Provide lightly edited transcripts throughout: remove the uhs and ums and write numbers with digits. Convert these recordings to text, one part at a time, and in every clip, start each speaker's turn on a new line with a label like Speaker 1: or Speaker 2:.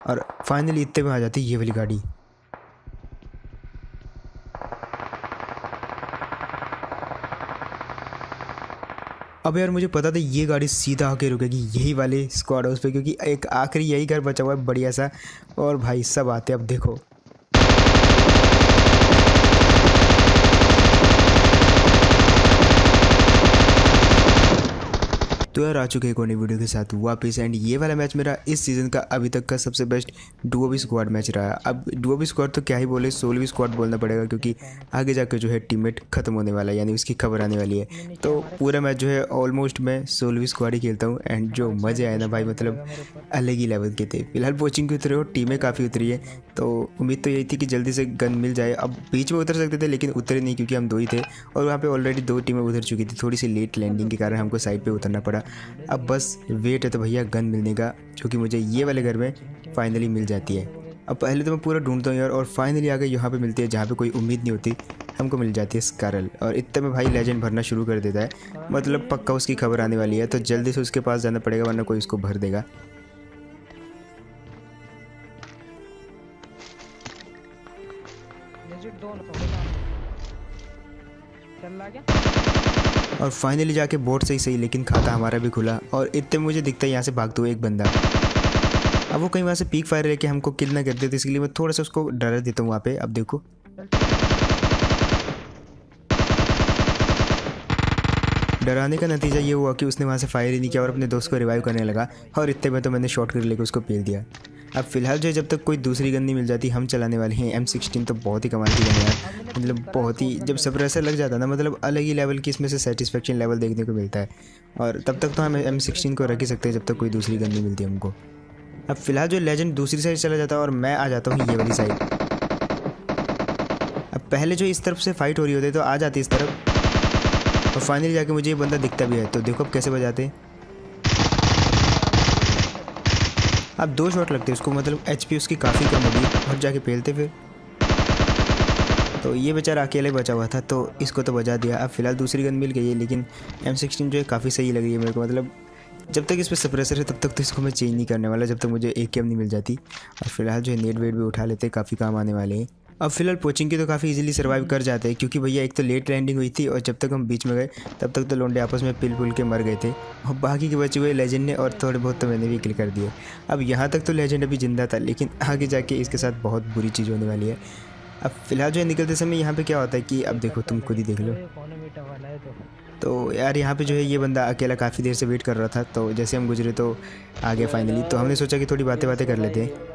Speaker 1: और फाइनली इतने में आ जाती है ये वाली गाड़ी। अब यार मुझे पता था ये गाड़ी सीधा आके रुकेगी यही वाले स्क्वाड हाउस पे, क्योंकि एक आखिरी यही घर बचा हुआ है बढ़िया सा। और भाई सब आते अब देखो। तो यार आ चुके हैं एक और नई वीडियो के साथ वापस। एंड ये वाला मैच मेरा इस सीज़न का अभी तक का सबसे बेस्ट डुओ स्क्वाड मैच रहा। अब डुओ स्क्वाड तो क्या ही बोले, सोलो स्क्वाड बोलना पड़ेगा, क्योंकि आगे जाकर जो है टीममेट खत्म होने वाला है, यानी उसकी खबर आने वाली है। तो पूरा मैच जो है ऑलमोस्ट मैं सोलो स्क्वाड ही खेलता हूँ। एंड जो मज़े आए ना भाई, मतलब अलग ही लेवल के थे। फिलहाल कोचिंग के उतरे हो, टीमें काफ़ी उतरी है, तो उम्मीद तो यही थी कि जल्दी से गन मिल जाए। अब बीच में उतर सकते थे लेकिन उतरे नहीं, क्योंकि हम दो ही थे और वहाँ पे ऑलरेडी 2 टीमें उतर चुकी थी। थोड़ी सी लेट लैंडिंग के कारण हमको साइड पे उतरना पड़ा। अब बस वेट है तो भैया गन मिलने का, जो कि मुझे ये वाले घर में फाइनली मिल जाती है। अब पहले तो मैं पूरा ढूंढता हूँ यार, और फाइनली आगे यहाँ पे मिलती है जहाँ पे कोई उम्मीद नहीं होती, हमको मिल जाती है स्कारल। और इतने में भाई लेजेंड भरना शुरू कर देता है, मतलब पक्का उसकी खबर आने वाली है, तो जल्दी से उसके पास जाना पड़ेगा वरना कोई उसको भर देगा। और फाइनली जाके बोर्ड से ही सही, लेकिन खाता हमारा भी खुला। और इतने मुझे दिखता है यहाँ से भागते हुए एक बंदा। अब वो कहीं वहाँ से पीक फायर लेके हमको किल ना कर देते, तो इसलिए मैं थोड़ा सा उसको डरा देता हूँ वहाँ पे। अब देखो डराने का नतीजा ये हुआ कि उसने वहाँ से फायर ही नहीं किया और अपने दोस्त को रिवाइव करने लगा। और इतने में तो मैंने शॉट कर लेकर उसको पेल दिया। अब फिलहाल जो है जब तक कोई दूसरी गन नहीं मिल जाती हम चलाने वाले हैं M16। तो बहुत ही कमाल की गन है यार, मतलब बहुत ही, जब सप्रेसर लग जाता है ना, मतलब अलग ही लेवल की इसमें से सेटिस्फेक्शन लेवल देखने को मिलता है। और तब तक तो हम M16 को रख ही सकते हैं जब तक कोई दूसरी गन नहीं मिलती हमको। अब फिलहाल जो लेजेंड दूसरी साइड चला जाता है और मैं आ जाता हूँ ये वाली साइड। अब पहले जो इस तरफ से फाइट हो रही होती है तो आ जाती इस तरफ, और फाइनली जाके मुझे ये बंदा दिखता भी है। तो देखो अब कैसे बजाते हैं। अब 2 शॉट लगते हैं उसको, मतलब HP उसकी काफ़ी कम होगी, और जाके पेलते फिर। तो ये बेचारा अकेले बचा हुआ था तो इसको तो बजा दिया। अब फिलहाल दूसरी गन मिल गई है, लेकिन M16 जो है काफ़ी सही लग रही है मेरे को। मतलब जब तक इस पर सप्रेसर है तब तक तो इसको मैं चेंज नहीं करने वाला, जब तक मुझे AKM नहीं मिल जाती। और फिलहाल जो है नेट वेट भी उठा लेते, काफ़ी काम आने वाले हैं। अब फिलहाल पोचिंग की तो काफ़ी इजीली सर्वाइव कर जाते हैं, क्योंकि भैया एक तो लेट लैंडिंग हुई थी और जब तक हम बीच में गए तब तक तो लोंडे आपस में पिल पुल के मर गए थे, और बाकी के बचे हुए लेजेंड ने और थोड़े बहुत तो मैंने भी किल कर दिए। अब यहाँ तक तो लेजेंड अभी जिंदा था, लेकिन आगे जाके इसके साथ बहुत बुरी चीज़ होने वाली है। अब फिलहाल जो है निकलते समय यहाँ पे क्या होता है कि अब देखो, तुम खुद ही देख लो। तो यार यहाँ पे जो है ये बंदा अकेला काफ़ी देर से वेट कर रहा था, तो जैसे हम गुजरे तो आ गया फाइनली। तो हमने सोचा कि थोड़ी बातें कर लेते हैं।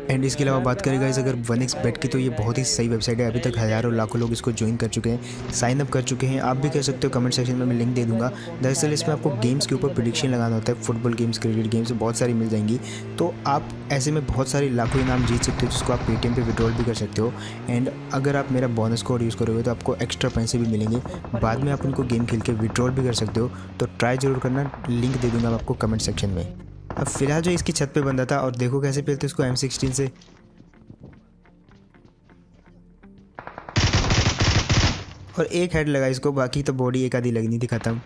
Speaker 1: एंड इसके अलावा बात करें गाइस अगर 1x बेट की, तो ये बहुत ही सही वेबसाइट है। अभी तक हज़ारों लाखों लोग इसको ज्वाइन कर चुके हैं, साइन अप कर चुके हैं। आप भी कर सकते हो, कमेंट सेक्शन में मैं लिंक दे दूंगा। दरअसल इसमें आपको गेम्स के ऊपर प्रेडिक्शन लगाना होता है, फुटबॉल गेम्स, क्रिकेट गेम्स, बहुत सारी मिल जाएंगी। तो आप ऐसे में बहुत सारे लाखों इनाम जीत सकते हो, जिसको आप पेटीएम पे विड्रॉल भी कर सकते हो। एंड अगर आप मेरा बोनस कोड यूज़ करोगे तो आपको एक्स्ट्रा पैसे भी मिलेंगे, बाद में आप उनको गेम खेल के विड्रॉल भी कर सकते हो। तो ट्राई ज़रूर करना, लिंक दे दूंगा आपको कमेंट सेक्शन में। अब फिलहाल जो इसकी छत पे बंदा था, और देखो कैसे पेलते उसको M16 से। और एक हेड लगा इसको, बाकी तो बॉडी एक आधी लगनी थी ख़त्म।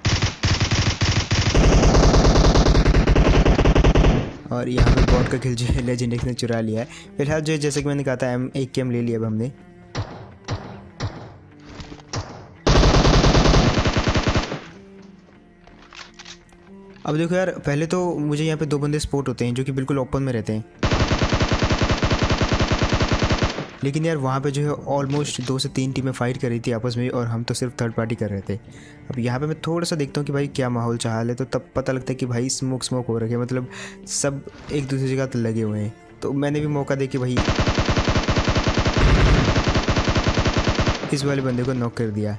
Speaker 1: और यहाँ पे बॉट का किल जो है लेजेंड ने चुरा लिया है। फिलहाल जो है जैसे कि मैंने कहा था AKM ले लिया अब हमने। अब देखो यार, पहले तो मुझे यहाँ पे 2 बंदे स्पॉट होते हैं जो कि बिल्कुल ओपन में रहते हैं, लेकिन यार वहाँ पे जो है ऑलमोस्ट 2 से 3 टीमें फाइट कर रही थी आपस में, और हम तो सिर्फ थर्ड पार्टी कर रहे थे। अब यहाँ पे मैं थोड़ा सा देखता हूँ कि भाई क्या माहौल चाल है, तो तब पता लगता है कि भाई स्मोक हो रखे, मतलब सब एक दूसरी जगह तो लगे हुए हैं। तो मैंने भी मौका दे के भाई इस वाले बंदे को नॉक कर दिया।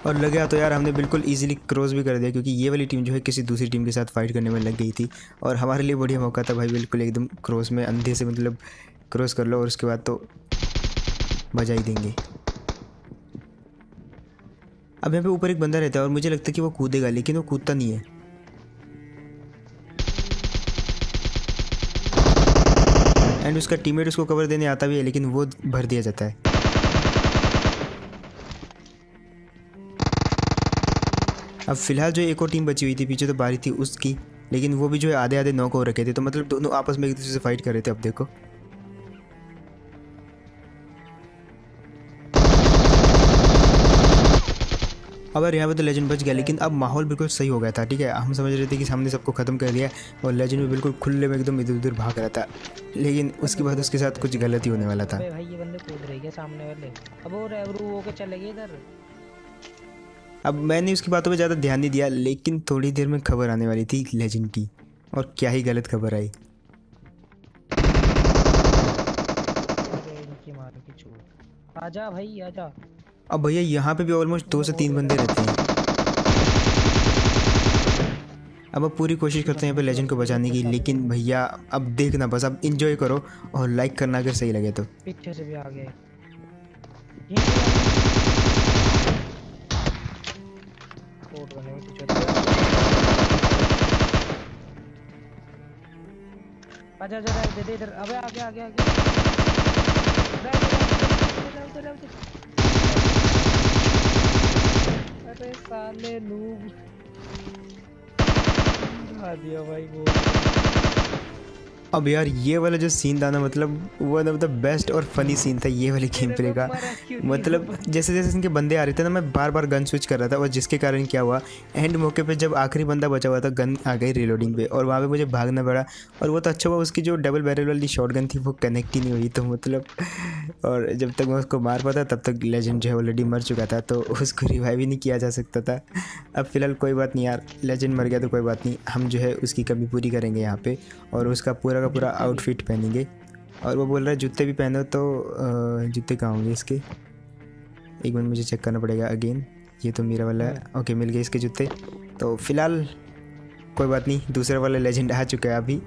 Speaker 1: और लगा तो यार हमने बिल्कुल इजीली क्रॉस भी कर दिया, क्योंकि ये वाली टीम जो है किसी दूसरी टीम के साथ फाइट करने में लग गई थी, और हमारे लिए बढ़िया मौका था भाई, बिल्कुल एकदम क्रॉस में अंधे से, मतलब क्रॉस कर लो और उसके बाद तो बजा ही देंगे। अब यहाँ पे ऊपर एक बंदा रहता है और मुझे लगता है कि वो कूदेगा, लेकिन वो कूदता नहीं है। एंड उसका टीममेट उसको कवर देने आता भी है, लेकिन वो भर दिया जाता है। अब फिलहाल जो एक और टीम बची हुई थी पीछे तो बारी थी उसकी, लेकिन वो भी जो है आधे आधे नॉक हो रखे थे, तो मतलब दोनों आपस में एक दूसरे से फाइट कर रहे थे। अब देखो अब यार यहाँ पे तो लेजेंड बच गया, लेकिन अब माहौल बिल्कुल सही हो गया था। ठीक है, हम समझ रहे थे कि हमने सबको ख़त्म कर दिया और लेजेंड भी बिल्कुल खुले में एकदम इधर उधर भाग रहा था, लेकिन उसके बाद उसके साथ कुछ गलती होने वाला था।
Speaker 2: भाई ये बंदे कूद रहे हैं सामने वाले, अब वो रेवरू होके चले गए इधर।
Speaker 1: अब मैंने उसकी बातों पे ज़्यादा ध्यान नहीं दिया, लेकिन थोड़ी देर में खबर आने वाली थी लेजेंड की, और क्या ही गलत खबर आई।
Speaker 2: आजा भाई आजा।
Speaker 1: अब भैया यहाँ पे भी ऑलमोस्ट 2 से 3 बंदे रहते हैं। अब पूरी कोशिश करते हैं यहाँ पे लेजेंड को बचाने की, लेकिन भैया अब देखना, बस अब इंजॉय करो और लाइक करना अगर सही लगे तो।
Speaker 2: पीछे से भी आ गए। आजा आजा दे इधर, अबे आगे आगे आगे। अरे साले नूब आ दिया भाई वो।
Speaker 1: अब यार ये वाला जो सीन था ना, मतलब वन ऑफ द बेस्ट और फनी सीन था ये वाले गेम प्ले का। मतलब जैसे जैसे इनके बंदे आ रहे थे ना, मैं बार बार गन स्विच कर रहा था, और जिसके कारण क्या हुआ, एंड मौके पे जब आखिरी बंदा बचा हुआ था गन आ गई रीलोडिंग पे, और वहाँ पे मुझे भागना पड़ा। और वो तो अच्छा हुआ उसकी जो डबल बैरल वाली शॉट गन थी वो कनेक्ट ही नहीं हुई, तो मतलब और जब तक मैं उसको मार पाता तब तक लेजेंड जो है ऑलरेडी मर चुका था, तो उसको रिवाइव ही नहीं किया जा सकता था। अब फिलहाल कोई बात नहीं यार, लेजेंड मर गया तो कोई बात नहीं, हम जो है उसकी कमी पूरी करेंगे यहाँ पे, और उसका पूरा का पूरा आउटफिट पहनेंगे। और वो बोल रहा है जूते भी पहनो, तो जूते कहाँ होंगे इसके, एक मिनट मुझे चेक करना पड़ेगा अगेन। ये तो मेरा वाला है, ओके मिल गए इसके जूते। तो फिलहाल कोई बात नहीं, दूसरा वाला लेजेंड आ चुका है अभी।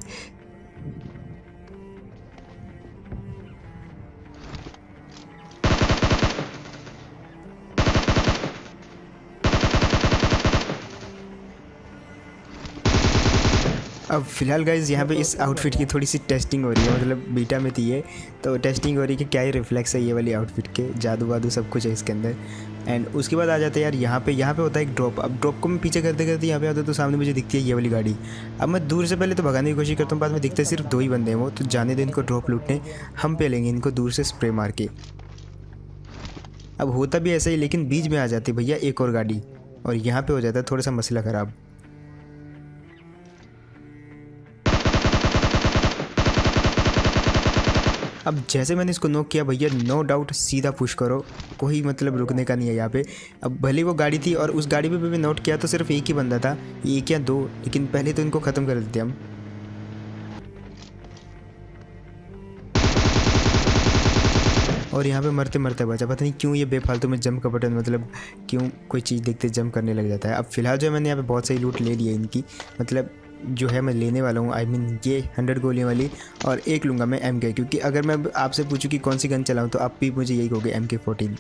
Speaker 1: अब फिलहाल गाइज यहाँ पे इस आउटफिट की थोड़ी सी टेस्टिंग हो रही है, मतलब बीटा में थी ये, तो टेस्टिंग हो रही है कि क्या ही रिफ्लेक्स है ये वाली आउटफिट के, जादू वादू सब कुछ है इसके अंदर। एंड उसके बाद आ जाते हैं यार यहाँ पे होता है एक ड्रॉप। अब ड्रॉप को मैं पीछे करते करते यहाँ पे आता हूँ, तो सामने मुझे दिखती है ये वाली गाड़ी। अब मैं दूर से पहले तो भगाने की कोशिश करता हूँ, बाद में दिखते सिर्फ 2 ही बंदे हैं वो, तो जाने दे इनको ड्रॉप लूटने, हम पे लेंगे इनको दूर से स्प्रे मार के। अब होता भी ऐसा ही, लेकिन बीच में आ जाती भैया एक और गाड़ी, और यहाँ पे हो जाता है थोड़ा सा मसला ख़राब। अब जैसे मैंने इसको नॉक किया भैया, नो डाउट सीधा पुश करो, कोई मतलब रुकने का नहीं है यहाँ पे। अब भले वो गाड़ी थी, और उस गाड़ी पे भी नोट किया तो सिर्फ एक ही बंदा था, एक या 2, लेकिन पहले तो इनको ख़त्म कर देते हम। और यहाँ पे मरते मरते बचा, पता नहीं क्यों ये बेफालतू में जंप का बटन, मतलब क्यों कोई चीज़ देखते जंप करने लग जाता है। अब फिलहाल जो है मैंने यहाँ पे बहुत सही लूट ले ली है इनकी, मतलब जो है मैं लेने वाला हूँ, आई मीन ये 100 गोलियों वाली, और एक लूँगा मैं MK, क्योंकि अगर मैं आपसे पूछूं कि कौन सी गन चलाऊँ तो आप भी मुझे यही कहोगे MK14,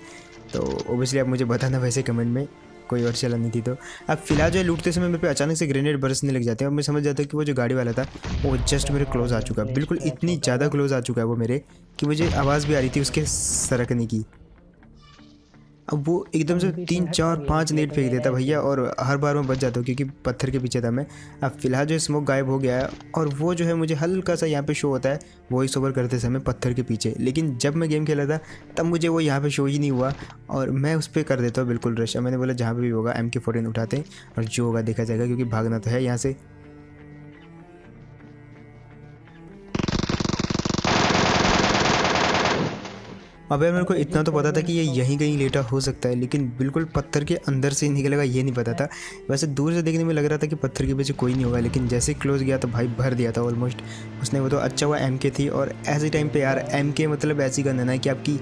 Speaker 1: तो ओबियसली आप मुझे बताना वैसे कमेंट में, कोई और चलानी थी तो। अब फिलहाल जो है लूटते समय मेरे पे अचानक से ग्रेनेड बरसने लग जाते हैं, और मैं समझ जाता हूँ कि वो जो गाड़ी वाला था वो जस्ट मेरे क्लोज आ चुका है, बिल्कुल इतनी ज़्यादा क्लोज आ चुका है वो मेरे, कि मुझे आवाज़ भी आ रही थी उसके सरकने की। अब वो एकदम से 3 4 5 नेट फेंक देता भैया, और हर बार मैं बच जाता हूँ क्योंकि पत्थर के पीछे था मैं। अब फिलहाल जो स्मोक गायब हो गया है, और वो जो है मुझे हल्का सा यहाँ पे शो होता है वॉइस ओवर करते समय पत्थर के पीछे, लेकिन जब मैं गेम खेला था तब मुझे वो यहाँ पे शो ही नहीं हुआ, और मैं उस पर कर देता हूँ बिल्कुल रश। मैंने बोला जहाँ पर भी होगा MK14 उठाते हैं, और जो होगा देखा जाएगा, क्योंकि भागना तो है यहाँ से। अब यार मेरे को इतना तो पता था कि ये यहीं कहीं लेटा हो सकता है, लेकिन बिल्कुल पत्थर के अंदर से निकलेगा ये नहीं पता था। वैसे दूर से देखने में लग रहा था कि पत्थर के पीछे कोई नहीं होगा, लेकिन जैसे ही क्लोज गया तो भाई भर दिया था ऑलमोस्ट उसने। वो तो अच्छा हुआ MK थी, और ऐसे टाइम पे यार MK मतलब ऐसी गन है ना कि आपकी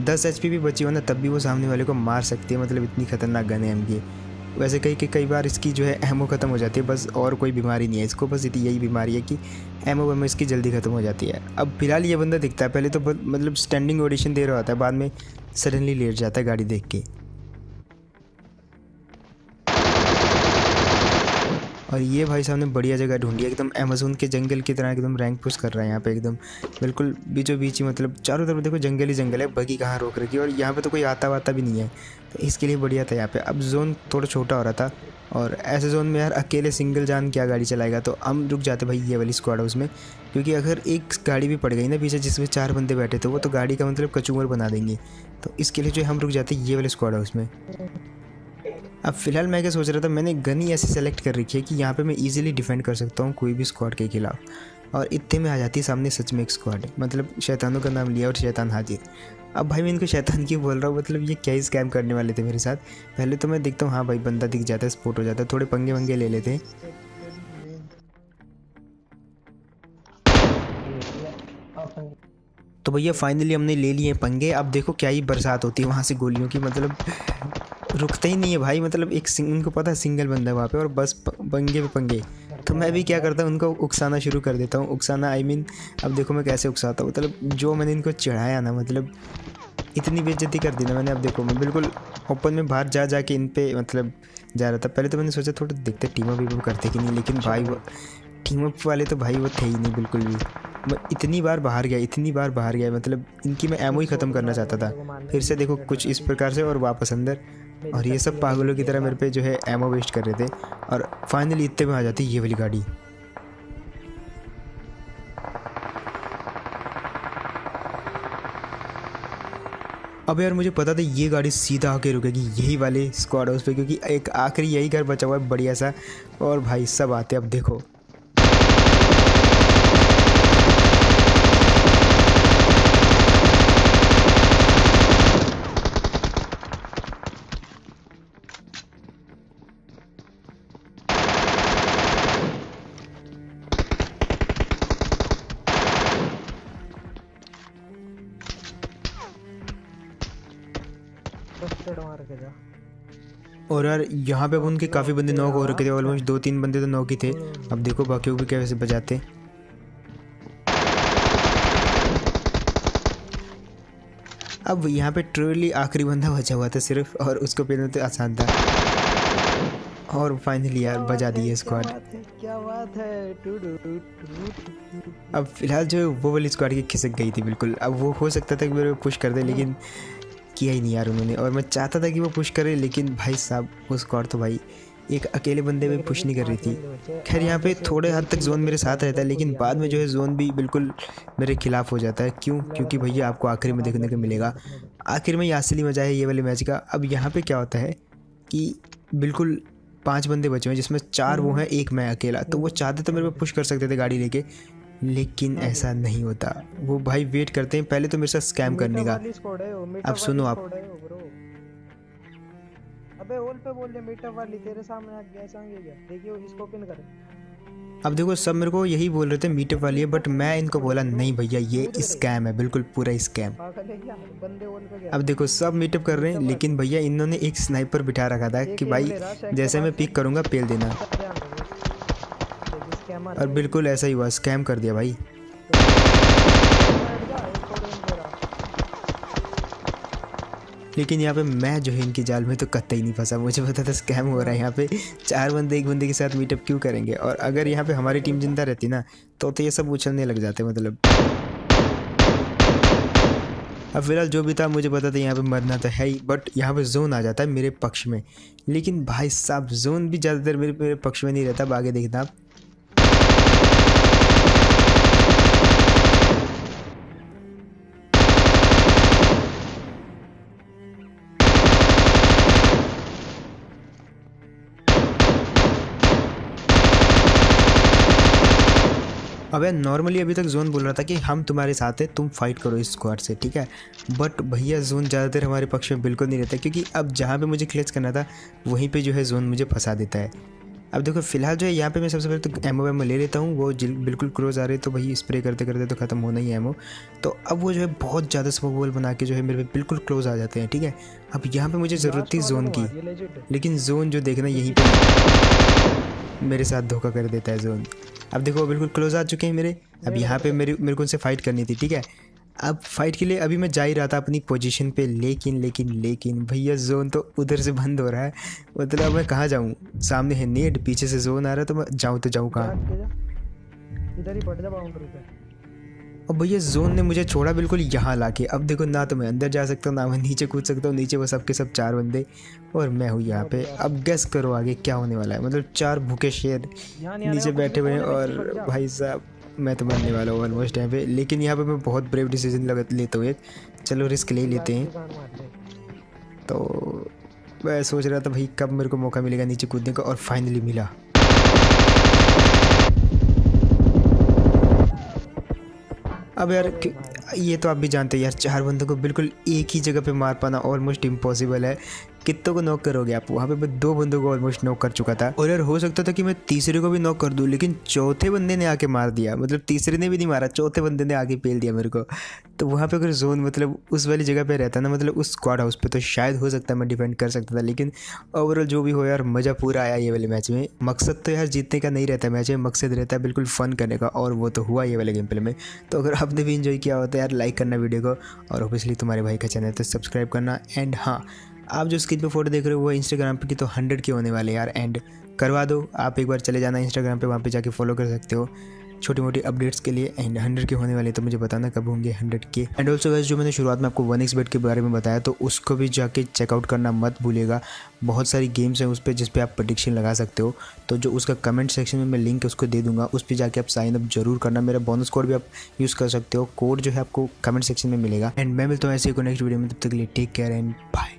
Speaker 1: 10 HP भी बची हो ना, तब भी वो सामने वाले को मार सकती है, मतलब इतनी खतरनाक गन है MK। वैसे कई बार इसकी जो है एमओ ख़त्म हो जाती है बस, और कोई बीमारी नहीं है इसको, बस यही बीमारी है कि एमओ इसकी जल्दी ख़त्म हो जाती है। अब फिलहाल ये बंदा दिखता है, पहले तो मतलब स्टैंडिंग ऑडिशन दे रहा होता है, बाद में सडनली लेट जाता है गाड़ी देख के। और ये भाई साहब ने बढ़िया जगह ढूंढी है, एकदम अमेज़न के जंगल की तरह एकदम रैंक पुश कर रहा है यहाँ पे, एकदम बिल्कुल बीचों बीच ही, मतलब चारों तरफ देखो जंगल ही जंगल है, बगी कहाँ रोक रखी है और यहाँ पे तो कोई आता वाता भी नहीं है, तो इसके लिए बढ़िया था यहाँ पे। अब जोन थोड़ा छोटा हो रहा था और ऐसे जोन में यार अकेले सिंगल जान क्या गाड़ी चलाएगा, तो हम रुक जाते भाई ये वाली स्क्वाड हाउस में, क्योंकि अगर एक गाड़ी भी पड़ गई ना पीछे जिसमें 4 बंदे बैठे थे, वो तो गाड़ी का मतलब कचूमर बना देंगे, तो इसके लिए जो हम रुक जाते ये वाले स्क्वाड हाउस में। अब फिलहाल मैं क्या सोच रहा था, मैंने गन ही ऐसे सेलेक्ट कर रखी है कि यहाँ पे मैं इजीली डिफेंड कर सकता हूँ कोई भी स्क्वाड के खिलाफ, और इतने में आ जाती है सामने सच में एक स्क्वाड, मतलब शैतानों का नाम लिया और शैतान हाजिर। अब भाई मैं इनको शैतान क्यों बोल रहा हूँ, मतलब ये क्या ही स्कैम करने वाले थे मेरे साथ। पहले तो मैं देखता हूँ हाँ भाई बंदा दिख जाता है, स्पॉट हो जाता है, थोड़े पंगे वंगे ले लेते हैं। तो भैया फाइनली हमने ले लिए पंगे। अब देखो क्या ही बरसात होती है वहाँ से गोलियों की, मतलब रुकते ही नहीं है भाई, मतलब उनको पता है सिंगल बंदा है वहाँ पे और बस पंगे पे पंगे। तो मैं भी क्या करता हूँ, उनको उकसाना शुरू कर देता हूँ, उकसाना आई मीन अब देखो मैं कैसे उकसाता हूँ, मतलब जो मैंने इनको चढ़ाया ना, मतलब इतनी बेइज्जती कर दी ना मैंने। अब देखो मैं बिल्कुल ओपन में बाहर जा के इन पे मतलब जा रहा था। पहले तो मैंने सोचा थोड़ा देखते टीम अप करते कि नहीं, लेकिन भाई वो टीम अप वाले तो भाई वो थे ही नहीं बिल्कुल भी। मैं इतनी बार बाहर गया, मतलब इनकी मैं एमओ ही ख़त्म करना चाहता था। फिर से देखो कुछ इस प्रकार से और वापस अंदर, और ये सब पागलों की तरह मेरे पे जो है एमओ वेस्ट कर रहे थे, और फाइनली इतने में आ जाती ये वाली गाड़ी। अब यार मुझे पता था ये गाड़ी सीधा आके रुकेगी यही वाले स्क्वाड हाउस पे, क्योंकि एक आखिरी यही घर बचा हुआ है बढ़िया सा, और भाई सब आते। अब देखो
Speaker 2: मार के जा।
Speaker 1: और यार यहाँ पे अब उनके काफ़ी बंदे नॉक हो रखे थे, ऑलमोस्ट 2-3 बंदे तो नॉक ही थे। अब देखो बाकी भी कैसे बजाते। अब यहाँ पे ट्रूली आखिरी बंदा बचा हुआ था सिर्फ, और उसको पेलना तो आसान था, और फाइनली यार बजा दिए स्क्वाड।
Speaker 2: क्या बात है।
Speaker 1: अब फिलहाल जो वो वाली स्क्वाड की खिसक गई थी बिल्कुल। अब वो हो सकता था कि मेरे को पुश कर दे, लेकिन किया ही नहीं यार उन्होंने, और मैं चाहता था कि वो पुश करे, लेकिन भाई साहब वो स्क्वाड तो भाई एक अकेले बंदे में पुश नहीं कर रही थी। खैर यहाँ पे थोड़े हद तक जोन मेरे साथ रहता है, लेकिन बाद में जो है जोन भी बिल्कुल मेरे खिलाफ हो जाता है। क्यों? क्योंकि भैया आपको आखिर में देखने को मिलेगा, आखिर में ये असली मजा है ये वाले मैच का। अब यहाँ पे क्या होता है कि बिल्कुल 5 बंदे बचे हुए हैं, जिसमें 4 वो हैं, एक मैं अकेला। तो वो चाहते तो मेरे पे पुश कर सकते थे गाड़ी लेके, लेकिन ऐसा नहीं होता। वो भाई वेट करते हैं पहले तो मेरे साथ स्कैम करने का। अब सुनो आप,
Speaker 2: अबे ओल पे बोल दे मीटअप वाली तेरे सामने आ गया, ऐसा क्या देखियो इसको पिन कर।
Speaker 1: अब देखो सब मेरे को यही बोल रहे थे मीटअप वाली है, बट मैं इनको बोला नहीं भैया ये स्कैम है, बिल्कुल पूरा स्कैम। अब देखो सब मीटअप कर रहे हैं, लेकिन भैया इन्होंने एक स्नाइपर बिठा रखा था कि भाई जैसे मैं पिक करूँगा पेल देना, और बिल्कुल ऐसा ही हुआ, स्कैम कर दिया भाई। लेकिन यहाँ पे मैं जो है इनकी जाल में तो कतई नहीं फंसा। मुझे पता था स्कैम हो रहा है यहाँ पे, 4 बंदे एक बंदे के साथ मीटअप क्यों करेंगे, और अगर यहाँ पे हमारी टीम जिंदा रहती ना तो ये सब उछलने लग जाते मतलब। अब फिलहाल जो भी था मुझे पता था यहाँ पे मरना तो है ही, बट यहाँ पे जोन आ जाता है मेरे पक्ष में। लेकिन भाई साहब जोन भी ज़्यादा देर मेरे पक्ष में नहीं रहता। अब आगे देखना आप, अबे नॉर्मली अभी तक जोन बोल रहा था कि हम तुम्हारे साथ हैं, तुम फाइट करो इस स्क्वाड से, ठीक है। बट भैया जोन ज़्यादा देर हमारे पक्ष में बिल्कुल नहीं रहता, क्योंकि अब जहाँ पे मुझे क्लच करना था वहीं पे जो है जोन मुझे फंसा देता है। अब देखो फिलहाल जो है यहाँ पे मैं सबसे पहले तो एमओ ले लेता हूँ। वो बिल्कुल क्लोज आ रहे तो भाई स्प्रे करते करते तो ख़त्म होना ही है एमओ। तो अब वो जो है बहुत ज़्यादा स्मोक बॉल बना के जो है मेरे पे बिल्कुल क्लोज आ जाते हैं, ठीक है। अब यहाँ पे मुझे ज़रूरत थी जोन की, लेकिन जोन जो देखना यहीं पे मेरे साथ धोखा कर देता है जोन। अब देखो बिल्कुल क्लोज आ चुके हैं मेरे। अब यहाँ पे मेरे को उनसे फाइट करनी थी, ठीक है। अब फाइट के लिए अभी मैं जा ही रहा था अपनी पोजीशन पे, लेकिन भैया जोन तो उधर से बंद हो रहा है। मतलब मैं कहाँ जाऊँ, सामने है नेट, पीछे से जोन आ रहा है, तो मैं जाऊँ तो जाऊँ कहाँ।
Speaker 2: इधर ही पड़ जा बाउंड्री पे।
Speaker 1: और भैया जोन ने मुझे छोड़ा बिल्कुल यहाँ लाके। अब देखो ना तो मैं अंदर जा सकता हूँ ना मैं नीचे कूद सकता हूँ। नीचे वो सब के सब 4 बंदे और मैं हूँ यहाँ पे। अब गेस करो आगे क्या होने वाला है। मतलब 4 भूखे शेर नीचे बैठे हुए हैं और भाई साहब मैं तो मरने वाला हूँ ऑलमोस्ट यहाँ पे। लेकिन यहाँ पे मैं बहुत ब्रेव डिसीजन लेता हूँ एक, चलो रिस्क ले लेते हैं। तो मैं सोच रहा था भाई कब मेरे को मौका मिलेगा नीचे कूदने का, और फाइनली मिला। अब यार ये तो आप भी जानते हैं यार, 4 बंदों को बिल्कुल एक ही जगह पे मार पाना ऑलमोस्ट इम्पॉसिबल है। कितनों को नॉक करोगे आप। वहाँ पे मैं 2 बंदों को ऑलमोस्ट नॉक कर चुका था, और यार हो सकता था कि मैं तीसरे को भी नॉक कर दूँ, लेकिन चौथे बंदे ने आके मार दिया। मतलब तीसरे ने भी नहीं मारा, चौथे बंदे ने आके पेल दिया मेरे को। तो वहाँ पे अगर जोन मतलब उस वाली जगह पे रहता ना, मतलब उस स्क्वाड हाउस पे, तो शायद हो सकता है मैं डिफेंड कर सकता था। लेकिन ओवरऑल जो भी हो यार, मज़ा पूरा आया ये वाले मैच में। मकसद तो यार जीतने का नहीं रहता मैच में, मकसद रहता है बिल्कुल फ़न करने का, और वो तो हुआ ये वाले गेम प्ले में। तो अगर आपने भी इन्जॉय किया होता है यार, लाइक करना वीडियो को, और ऑब्वियसली तुम्हारे भाई का चैनल है तो सब्सक्राइब करना। एंड हाँ, आप जो स्क्रीन पे फोटो देख रहे हो वो इंस्टाग्राम पे की तो 100 के होने वाले यार, एंड करवा दो। आप एक बार चले जाना इंस्टाग्राम पे, वहाँ पे जाके फॉलो कर सकते हो छोटी मोटी अपडेट्स के लिए। एंड 100 के होने वाले, तो मुझे बताना कब होंगे 100 के। एंड ऑल्सो गाइस, जो मैंने शुरुआत में आपको 1xbet के बारे में बताया, तो उसको भी जाके चेकआउट करना मत भूलिएगा। बहुत सारी गेम्स हैं उस पर जिस पे आप प्रेडिक्शन लगा सकते हो। तो जो उसका कमेंट सेक्शन में मैं लिंक उसको दे दूंगा, उस पर जाके आप साइन अप जरूर करना। मेरा बोनस कोड भी आप यूज़ कर सकते हो, कोड जो है आपको कमेंट सेक्शन में मिलेगा। एंड मैं मिलता हूँ ऐसे ही नेक्स्ट वीडियो में, तब तक के लिए टेक केयर एंड बाय।